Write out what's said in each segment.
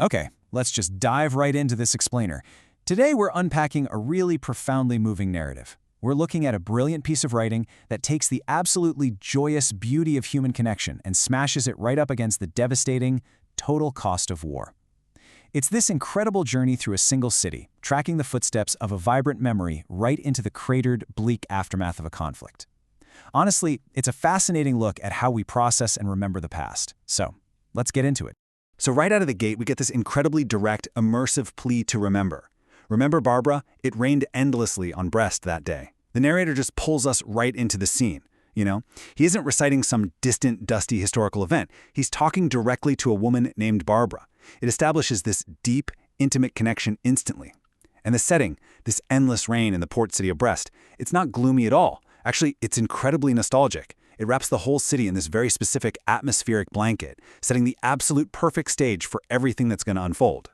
Okay, let's just dive right into this explainer. Today we're unpacking a really profoundly moving narrative. We're looking at a brilliant piece of writing that takes the absolutely joyous beauty of human connection and smashes it right up against the devastating, total cost of war. It's this incredible journey through a single city, tracking the footsteps of a vibrant memory right into the cratered, bleak aftermath of a conflict. Honestly, it's a fascinating look at how we process and remember the past. So, let's get into it. So right out of the gate, we get this incredibly direct, immersive plea to remember. Remember Barbara? It rained endlessly on Brest that day. The narrator just pulls us right into the scene. He isn't reciting some distant, dusty historical event. He's talking directly to a woman named Barbara. It establishes this deep, intimate connection instantly. And the setting, this endless rain in the port city of Brest, it's not gloomy at all. Actually, it's incredibly nostalgic. It wraps the whole city in this very specific atmospheric blanket, setting the absolute perfect stage for everything that's going to unfold.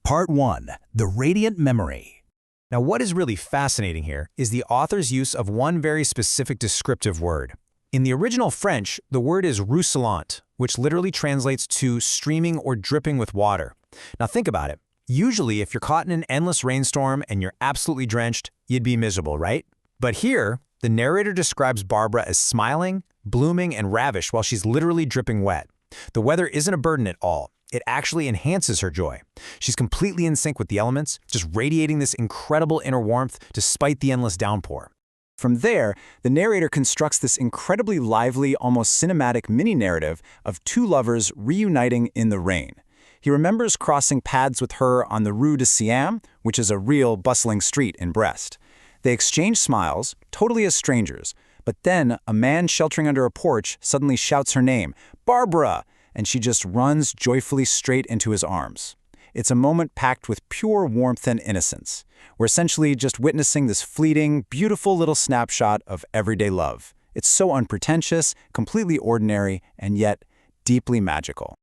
Part 1. The Radiant Memory. Now, what is really fascinating here is the author's use of one very specific descriptive word. In the original French, the word is ruisselant, which literally translates to streaming or dripping with water. Now think about it. Usually, if you're caught in an endless rainstorm and you're absolutely drenched, you'd be miserable, right? But here, the narrator describes Barbara as smiling, blooming, and ravished while she's literally dripping wet. The weather isn't a burden at all. It actually enhances her joy. She's completely in sync with the elements, just radiating this incredible inner warmth despite the endless downpour. From there, the narrator constructs this incredibly lively, almost cinematic mini-narrative of two lovers reuniting in the rain. He remembers crossing paths with her on the Rue de Siam, which is a real bustling street in Brest. They exchange smiles, totally as strangers, but then a man sheltering under a porch suddenly shouts her name, "Barbara!" and she just runs joyfully straight into his arms. It's a moment packed with pure warmth and innocence. We're essentially just witnessing this fleeting, beautiful little snapshot of everyday love. It's so unpretentious, completely ordinary, and yet deeply magical.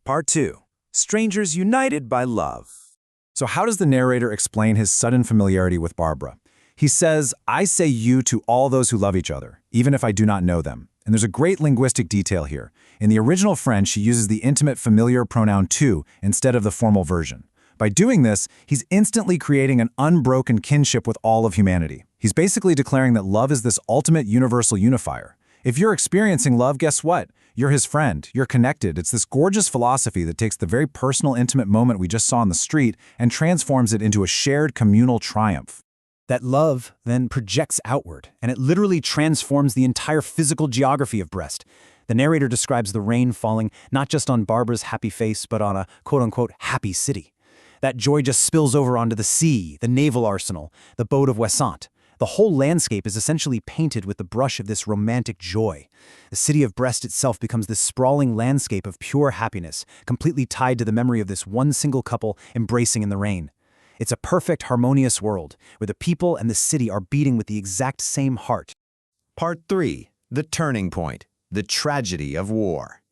Part 2. Strangers united by love. So how does the narrator explain his sudden familiarity with Barbara? He says, "I say you to all those who love each other, even if I do not know them." And there's a great linguistic detail here. In the original French, he uses the intimate familiar pronoun tu instead of the formal version. By doing this, he's instantly creating an unbroken kinship with all of humanity. He's basically declaring that love is this ultimate universal unifier. If you're experiencing love, guess what? You're his friend. You're connected. It's this gorgeous philosophy that takes the very personal, intimate moment we just saw on the street and transforms it into a shared communal triumph. That love then projects outward, and it literally transforms the entire physical geography of Brest. The narrator describes the rain falling not just on Barbara's happy face, but on a quote-unquote happy city. That joy just spills over onto the sea, the naval arsenal, the boat of Ouessant. The whole landscape is essentially painted with the brush of this romantic joy. The city of Brest itself becomes this sprawling landscape of pure happiness, completely tied to the memory of this one single couple embracing in the rain. It's a perfect, harmonious world, where the people and the city are beating with the exact same heart. Part 3. The Turning Point. The Tragedy of War.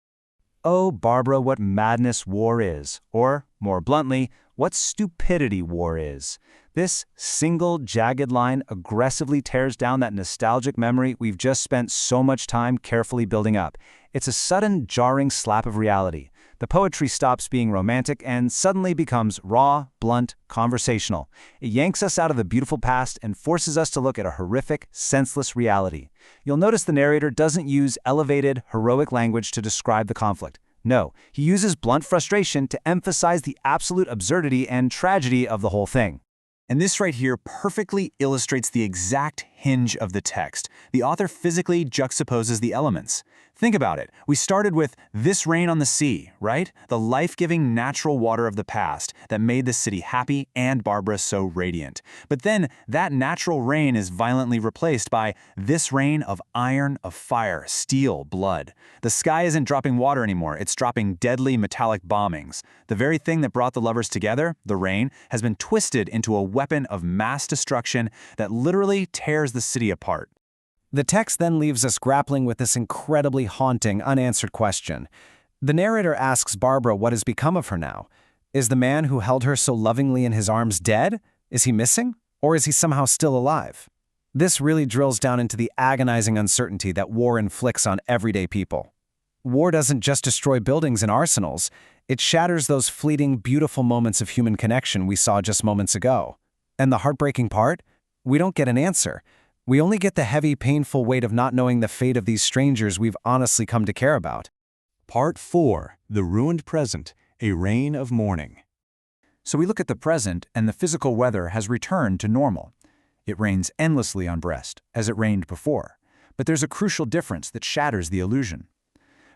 Oh, Barbara, what madness war is. Or, more bluntly, what stupidity war is. This single, jagged line aggressively tears down that nostalgic memory we've just spent so much time carefully building up. It's a sudden, jarring slap of reality. The poetry stops being romantic and suddenly becomes raw, blunt, conversational. It yanks us out of the beautiful past and forces us to look at a horrific, senseless reality. You'll notice the narrator doesn't use elevated, heroic language to describe the conflict. No, he uses blunt frustration to emphasize the absolute absurdity and tragedy of the whole thing. And this right here perfectly illustrates the exact hinge of the text. The author physically juxtaposes the elements. Think about it. We started with this rain on the sea, right? The life-giving natural water of the past that made the city happy and Barbara so radiant. But then that natural rain is violently replaced by this rain of iron, of fire, steel, blood. The sky isn't dropping water anymore. It's dropping deadly metallic bombings. The very thing that brought the lovers together, the rain, has been twisted into a weapon of mass destruction that literally tears the city apart. The text then leaves us grappling with this incredibly haunting, unanswered question. The narrator asks Barbara what has become of her now. Is the man who held her so lovingly in his arms dead? Is he missing? Or is he somehow still alive? This really drills down into the agonizing uncertainty that war inflicts on everyday people. War doesn't just destroy buildings and arsenals. It shatters those fleeting, beautiful moments of human connection we saw just moments ago. And the heartbreaking part? We don't get an answer. We only get the heavy, painful weight of not knowing the fate of these strangers we've honestly come to care about. Part 4. The Ruined Present, a Reign of Mourning. So we look at the present, and the physical weather has returned to normal. It rains endlessly on Brest, as it rained before. But there's a crucial difference that shatters the illusion.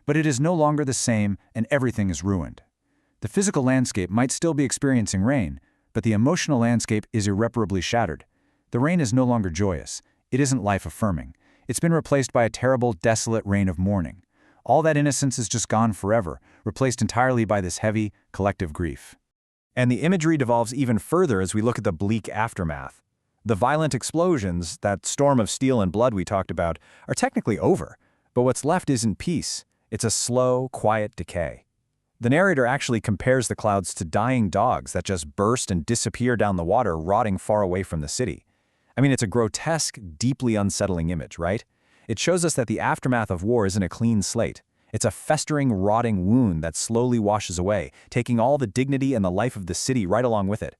But it is no longer the same, and everything is ruined. The physical landscape might still be experiencing rain, but the emotional landscape is irreparably shattered. The rain is no longer joyous. It isn't life-affirming. It's been replaced by a terrible, desolate rain of mourning. All that innocence is just gone forever, replaced entirely by this heavy, collective grief. And the imagery devolves even further as we look at the bleak aftermath. The violent explosions, that storm of steel and blood we talked about, are technically over, but what's left isn't peace. It's a slow, quiet decay. The narrator actually compares the clouds to dying dogs that just burst and disappear down the water, rotting far away from the city. I mean, it's a grotesque, deeply unsettling image, right? It shows us that the aftermath of war isn't a clean slate. It's a festering, rotting wound that slowly washes away, taking all the dignity and the life of the city right along with it.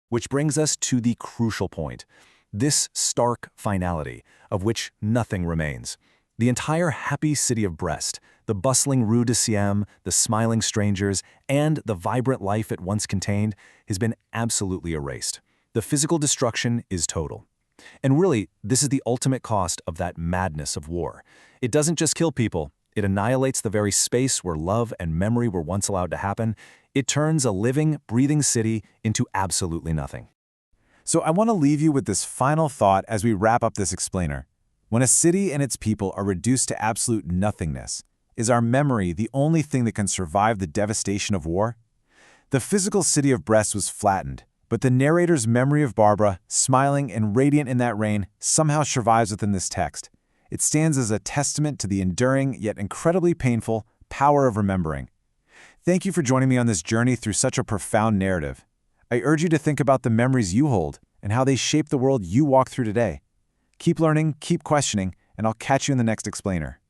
Which brings us to the crucial point, this stark finality, of which nothing remains. The entire happy city of Brest, the bustling Rue de Seine, the smiling strangers, and the vibrant life it once contained, has been absolutely erased. The physical destruction is total. And really, this is the ultimate cost of that madness of war. It doesn't just kill people. It annihilates the very space where love and memory were once allowed to happen. It turns a living, breathing city into absolutely nothing. So I want to leave you with this final thought as we wrap up this explainer. When a city and its people are reduced to absolute nothingness, is our memory the only thing that can survive the devastation of war? The physical city of Brest was flattened, but the narrator's memory of Barbara, smiling and radiant in that rain, somehow survives within this text. It stands as a testament to the enduring, yet incredibly painful, power of remembering. Thank you for joining me on this journey through such a profound narrative. I urge you to think about the memories you hold and how they shape the world you walk through today. Keep learning, keep questioning, and I'll catch you in the next explainer.